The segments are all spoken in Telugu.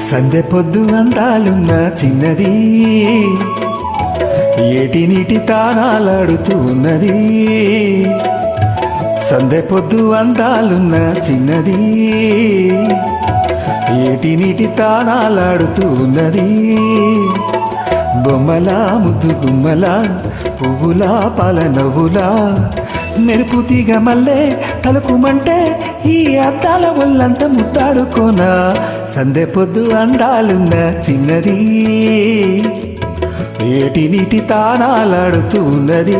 సందె పొద్దు అందాలున్న చిన్నది, ఏటి నీటి తానాలాడుతూ ఉన్నది. సందె పొద్దు అందాలున్న చిన్నది, ఏటి నీటి తానాలాడుతూ ఉన్నది. బొమ్మలా ముద్దు గుమ్మలా పువ్వులా పాల నవ్వులా మెరుపు తీగ మల్లే తలుకుమంటే ఈ అద్దాల ఒళ్ళంత ముద్దాడుకోనా. సందె పొద్దు అందాలున్న చిన్నది, ఏటి నీటి తానాలాడుతూ ఉన్నది.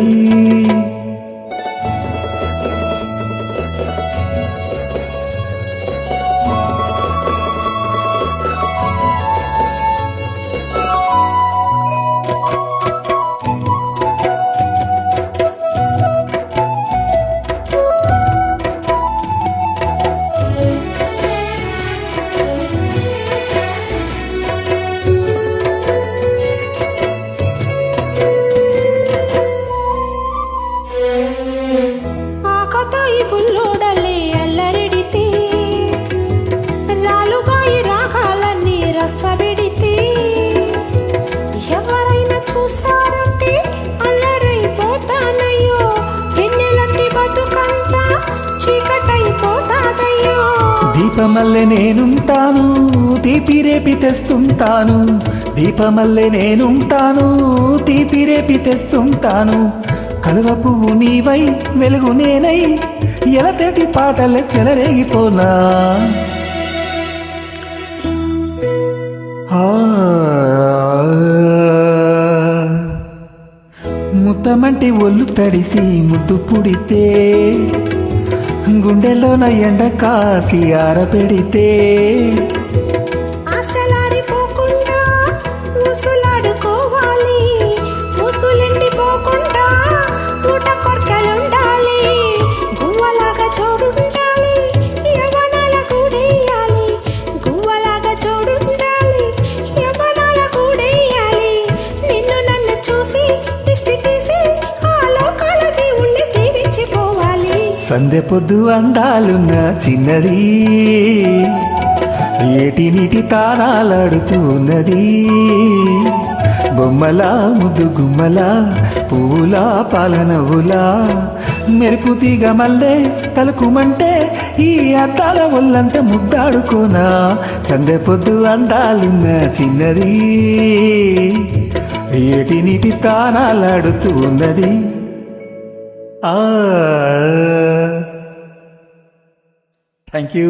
దీపమల్లె నేనుంటాను, తీపి రేపి తెస్తుంటాను. దీపమల్లె నేనుంటాను, తీపి రేపి తెస్తుంటాను. కలువ పువ్వు నీవై వెలుగు నేనై ఎలతేటి పాటలే చెలరేగిపోనా. ముత్తమంటి ఒళ్ళు తడిసి ముద్దు పుడితే, గుండెలోన ఎండ కాసి ఆరబెడితే, ఆశలారిపోకుండా ఊసులాడుకోవాలి, ఊసులెండిపోకుండా ఊట కొరకలుండాలి. గువ్వలాగా చూడుండాలి, యవ్వనాల కూడేయాలి. గువ్వలాగా చూడుండాలి, యవ్వనాల కూడేయాలి. నిన్ను నన్ను చూసి దిష్టి తీసి ఆ లోకాల దేవుణ్ణి దీవించిపోవాలి. సందె పొద్దు అందాలున్న చిన్నది, ఏటి నీటి తానాలాడుతూ ఉన్నది. బొమ్మలా ముద్దు గుమ్మలా పువ్వులా పాల నవ్వులా మెరుపు తీగ మల్లే తలుకుమంటే ఈ అద్దాల ఒళ్ళంత ముద్దాడుకోనా. సందె పొద్దు అందాలున్న చిన్నది, ఏటి నీటి తానాలాడుతూ ఉన్నది. Thank you.